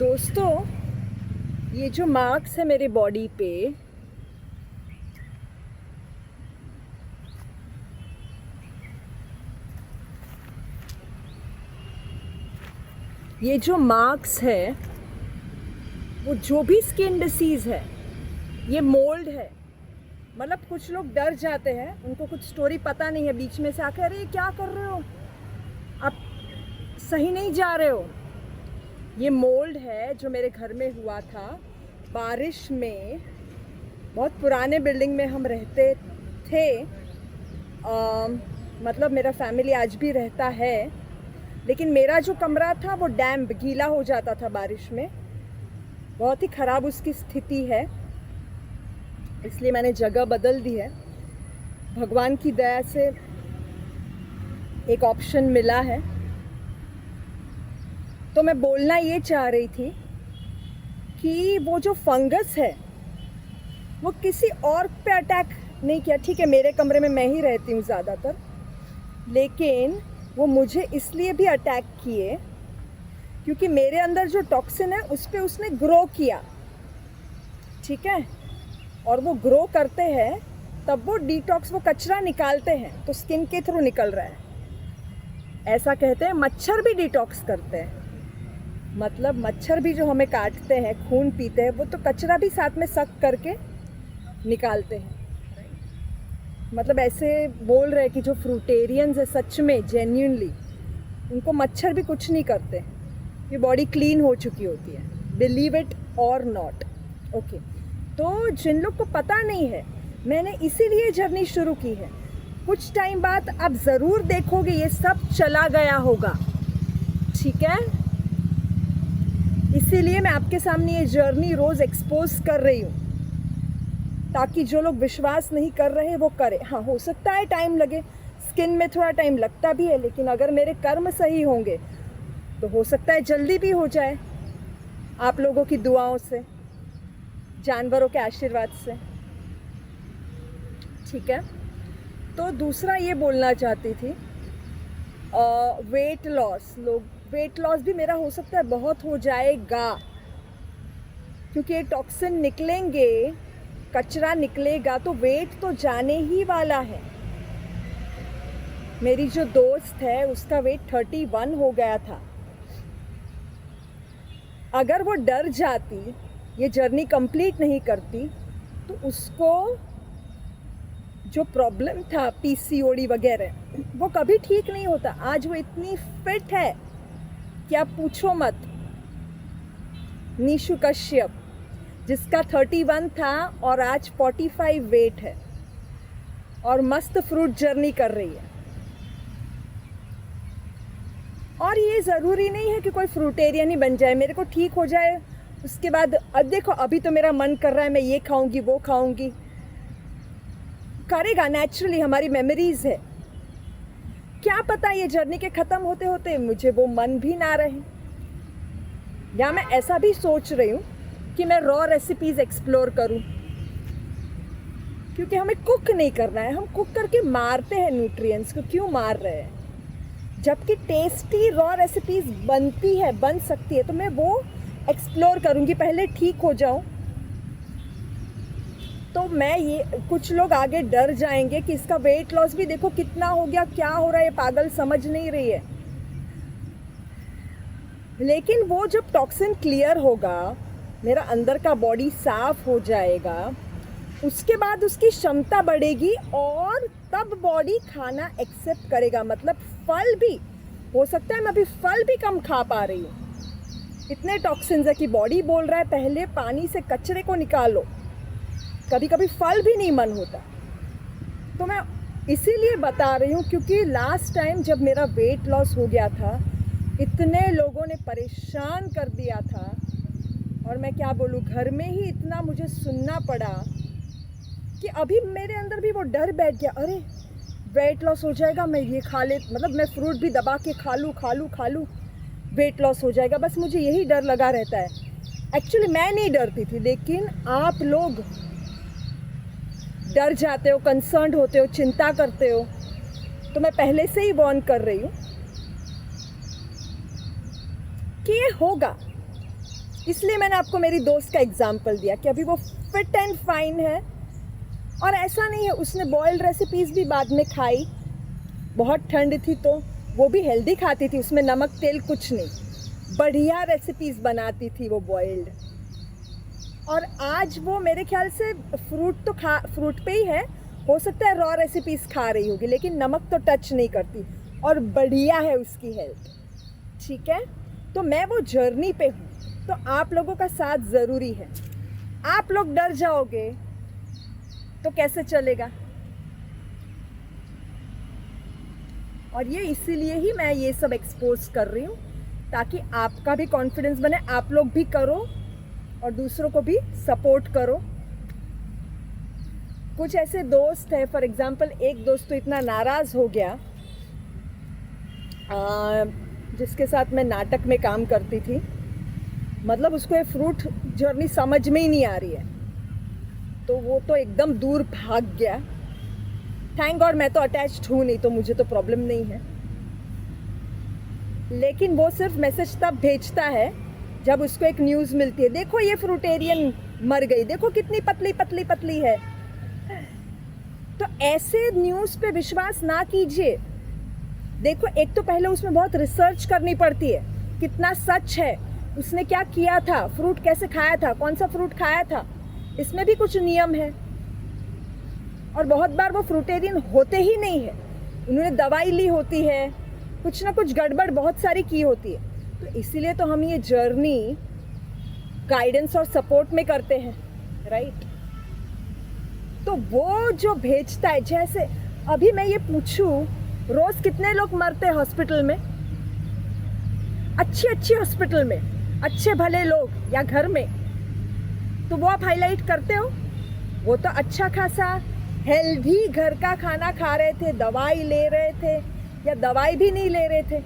दोस्तों, ये जो मार्क्स है मेरे बॉडी पे, ये जो मार्क्स है वो जो भी स्किन डिसीज़ है, ये मोल्ड है। मतलब कुछ लोग डर जाते हैं, उनको कुछ स्टोरी पता नहीं है, बीच में से आकर अरे क्या कर रहे हो, आप सही नहीं जा रहे हो। ये मोल्ड है जो मेरे घर में हुआ था बारिश में। बहुत पुराने बिल्डिंग में हम रहते थे, मतलब मेरा फैमिली आज भी रहता है, लेकिन मेरा जो कमरा था वो डैम्प गीला हो जाता था बारिश में। बहुत ही ख़राब उसकी स्थिति है, इसलिए मैंने जगह बदल दी है। भगवान की दया से एक ऑप्शन मिला है। तो मैं बोलना ये चाह रही थी कि वो जो फंगस है वो किसी और पे अटैक नहीं किया। ठीक है, मेरे कमरे में मैं ही रहती हूँ ज़्यादातर, लेकिन वो मुझे इसलिए भी अटैक किए क्योंकि मेरे अंदर जो टॉक्सिन है उस पर उसने ग्रो किया। ठीक है, और वो ग्रो करते हैं तब वो डिटॉक्स, वो कचरा निकालते हैं तो स्किन के थ्रू निकल रहा है। ऐसा कहते हैं मच्छर भी डिटॉक्स करते हैं, मतलब मच्छर भी जो हमें काटते हैं, खून पीते हैं, वो तो कचरा भी साथ में सक करके निकालते हैं। मतलब ऐसे बोल रहे हैं कि जो फ्रूटेरियंस है सच में जेन्युइनली उनको मच्छर भी कुछ नहीं करते, ये बॉडी क्लीन हो चुकी होती है, बिलीव इट और नॉट। ओके, तो जिन लोग को पता नहीं है, मैंने इसीलिए जर्नी शुरू की है। कुछ टाइम बाद आप ज़रूर देखोगे ये सब चला गया होगा। ठीक है, इसीलिए मैं आपके सामने ये जर्नी रोज़ एक्सपोज कर रही हूँ ताकि जो लोग विश्वास नहीं कर रहे वो करें। हाँ, हो सकता है टाइम लगे, स्किन में थोड़ा टाइम लगता भी है, लेकिन अगर मेरे कर्म सही होंगे तो हो सकता है जल्दी भी हो जाए, आप लोगों की दुआओं से, जानवरों के आशीर्वाद से। ठीक है, तो दूसरा ये बोलना चाहती थी, वेट लॉस। वेट लॉस भी मेरा हो सकता है बहुत हो जाएगा क्योंकि ये टॉक्सिन निकलेंगे, कचरा निकलेगा तो वेट तो जाने ही वाला है। मेरी जो दोस्त है उसका वेट 31 हो गया था। अगर वो डर जाती, ये जर्नी कंप्लीट नहीं करती, तो उसको जो प्रॉब्लम था पीसीओडी वगैरह वो कभी ठीक नहीं होता। आज वो इतनी फिट है कि आप पूछो मत। निशु कश्यप, जिसका 31 था और आज 45 वेट है और मस्त फ्रूट जर्नी कर रही है। और ये ज़रूरी नहीं है कि कोई फ्रूटेरियन ही बन जाए, मेरे को ठीक हो जाए उसके बाद। अब देखो, अभी तो मेरा मन कर रहा है मैं ये खाऊंगी वो खाऊंगी, करेगा नेचुरली, हमारी मेमोरीज है। क्या पता ये जर्नी के ख़त्म होते होते मुझे वो मन भी ना रहे। या मैं ऐसा भी सोच रही हूँ कि मैं रॉ रेसिपीज़ एक्सप्लोर करूँ, क्योंकि हमें कुक नहीं करना है। हम कुक करके मारते हैं न्यूट्रिएंट्स को, क्यों मार रहे हैं? जबकि टेस्टी रॉ रेसिपीज़ बनती है, बन सकती है, तो मैं वो एक्सप्लोर करूँगी। पहले ठीक हो जाऊँ तो मैं ये, कुछ लोग आगे डर जाएंगे कि इसका वेट लॉस भी देखो कितना हो गया, क्या हो रहा है, ये पागल समझ नहीं रही है। लेकिन वो जब टॉक्सिन क्लियर होगा, मेरा अंदर का बॉडी साफ हो जाएगा, उसके बाद उसकी क्षमता बढ़ेगी और तब बॉडी खाना एक्सेप्ट करेगा। मतलब फल भी हो सकता है, मैं अभी फल भी कम खा पा रही हूँ, इतने टॉक्सिन्स है कि बॉडी बोल रहा है पहले पानी से कचरे को निकालो। कभी कभी फल भी नहीं मन होता। तो मैं इसीलिए बता रही हूँ क्योंकि लास्ट टाइम जब मेरा वेट लॉस हो गया था, इतने लोगों ने परेशान कर दिया था, और मैं क्या बोलूँ, घर में ही इतना मुझे सुनना पड़ा कि अभी मेरे अंदर भी वो डर बैठ गया, अरे वेट लॉस हो जाएगा, मैं ये खा ले, मतलब मैं फ्रूट भी दबा के खा लूँ, वेट लॉस हो जाएगा, बस मुझे यही डर लगा रहता है। एक्चुअली मैं नहीं डरती थी, लेकिन आप लोग डर जाते हो, कंसर्न्ड होते हो, चिंता करते हो, तो मैं पहले से ही वार्न कर रही हूँ कि ये होगा। इसलिए मैंने आपको मेरी दोस्त का एग्जाम्पल दिया कि अभी वो फिट एंड फाइन है। और ऐसा नहीं है, उसने बॉइल्ड रेसिपीज़ भी बाद में खाई, बहुत ठंड थी तो वो भी हेल्दी खाती थी, उसमें नमक तेल कुछ नहीं, बढ़िया रेसिपीज़ बनाती थी वो बॉइल्ड। और आज वो मेरे ख्याल से फ्रूट पे ही है, हो सकता है रॉ रेसिपीज़ खा रही होगी, लेकिन नमक तो टच नहीं करती और बढ़िया है उसकी हेल्थ। ठीक है, तो मैं वो जर्नी पे हूँ, तो आप लोगों का साथ ज़रूरी है। आप लोग डर जाओगे तो कैसे चलेगा? और ये इसीलिए ही मैं ये सब एक्सपोज कर रही हूँ, ताकि आपका भी कॉन्फिडेंस बने, आप लोग भी करो और दूसरों को भी सपोर्ट करो। कुछ ऐसे दोस्त हैं, फॉर एग्जांपल एक दोस्त तो इतना नाराज़ हो गया, जिसके साथ मैं नाटक में काम करती थी, मतलब उसको ये फ्रूट जर्नी समझ में ही नहीं आ रही है, तो वो तो एकदम दूर भाग गया। थैंक गॉड मैं तो अटैच्ड हूँ नहीं, तो मुझे तो प्रॉब्लम नहीं है। लेकिन वो सिर्फ मैसेज तब भेजता है जब उसको एक न्यूज़ मिलती है, देखो ये फ्रूटेरियन मर गई, देखो कितनी पतली पतली पतली है। तो ऐसे न्यूज़ पे विश्वास ना कीजिए। देखो, एक तो पहले उसमें बहुत रिसर्च करनी पड़ती है, कितना सच है, उसने क्या किया था, फ्रूट कैसे खाया था, कौन सा फ्रूट खाया था, इसमें भी कुछ नियम है। और बहुत बार वो फ्रूटेरियन होते ही नहीं है, उन्होंने दवाई ली होती है, कुछ ना कुछ गड़बड़ बहुत सारी की होती है। तो इसीलिए तो हम ये जर्नी गाइडेंस और सपोर्ट में करते हैं, राइट। तो वो जो भेजता है, जैसे अभी मैं ये पूछूं, रोज कितने लोग मरते हैं हॉस्पिटल में, अच्छी हॉस्पिटल में, अच्छे भले लोग या घर में, तो वो आप हाईलाइट करते हो? वो तो अच्छा खासा हेल्दी घर का खाना खा रहे थे, दवाई ले रहे थे या दवाई भी नहीं ले रहे थे।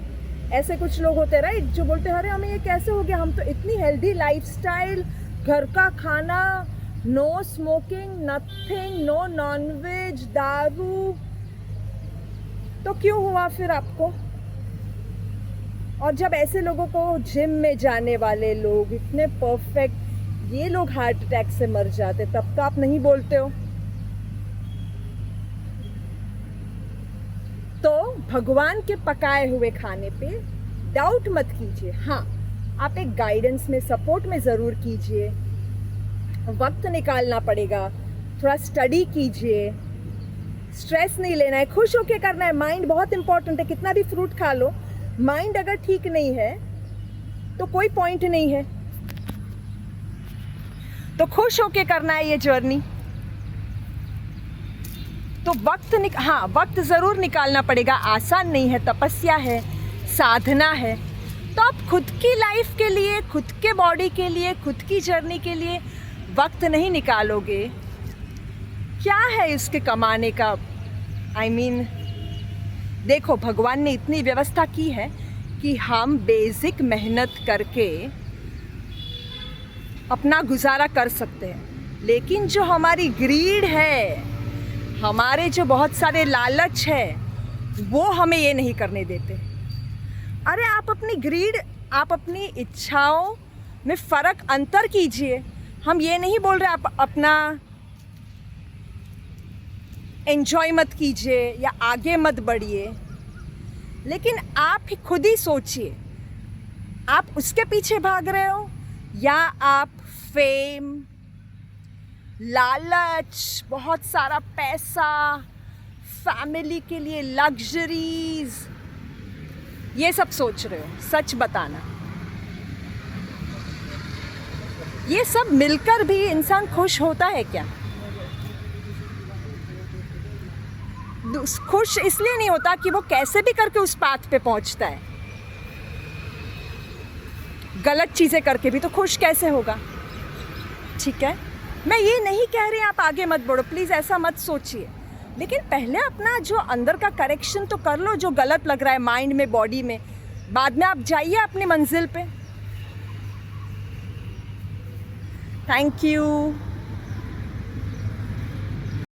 ऐसे कुछ लोग होते, राइट, जो बोलते हैं अरे हमें ये कैसे हो गया, हम तो इतनी हेल्दी लाइफस्टाइल, घर का खाना, no smoking, nothing, no non-veg, दारू, तो क्यों हुआ फिर आपको? और जब ऐसे लोगों को, जिम में जाने वाले लोग, इतने परफेक्ट, ये लोग हार्ट अटैक से मर जाते, तब तो आप नहीं बोलते हो। तो भगवान के पकाए हुए खाने पे डाउट मत कीजिए। हाँ, आप एक गाइडेंस में, सपोर्ट में ज़रूर कीजिए, वक्त निकालना पड़ेगा, थोड़ा स्टडी कीजिए, स्ट्रेस नहीं लेना है, खुश होके करना है। माइंड बहुत इंपॉर्टेंट है, कितना भी फ्रूट खा लो, माइंड अगर ठीक नहीं है तो कोई पॉइंट नहीं है। तो खुश होके करना है ये जर्नी। तो वक्त ज़रूर निकालना पड़ेगा, आसान नहीं है, तपस्या है, साधना है। तो आप खुद की लाइफ के लिए, खुद के बॉडी के लिए, खुद की जर्नी के लिए वक्त नहीं निकालोगे, क्या है इसके कमाने का? देखो, भगवान ने इतनी व्यवस्था की है कि हम बेसिक मेहनत करके अपना गुजारा कर सकते हैं। लेकिन जो हमारी ग्रीड है, हमारे जो बहुत सारे लालच है, वो हमें ये नहीं करने देते। अरे आप अपनी ग्रीड, आप अपनी इच्छाओं में फ़र्क, अंतर कीजिए। हम ये नहीं बोल रहे आप अपना एंजॉय मत कीजिए या आगे मत बढ़िए, लेकिन आप खुद ही सोचिए, आप उसके पीछे भाग रहे हो या आप फेम, लालच, बहुत सारा पैसा, फैमिली के लिए लग्जरीज, ये सब सोच रहे हो? सच बताना, ये सब मिलकर भी इंसान खुश होता है क्या? खुश इसलिए नहीं होता कि वो कैसे भी करके उस पाथ पे पहुंचता है, गलत चीज़ें करके भी तो खुश कैसे होगा? ठीक है, मैं ये नहीं कह रही आप आगे मत बढ़ो, प्लीज़ ऐसा मत सोचिए, लेकिन पहले अपना जो अंदर का करेक्शन तो कर लो, जो गलत लग रहा है माइंड में, बॉडी में, बाद में आप जाइए अपनी मंजिल पे। Thank you.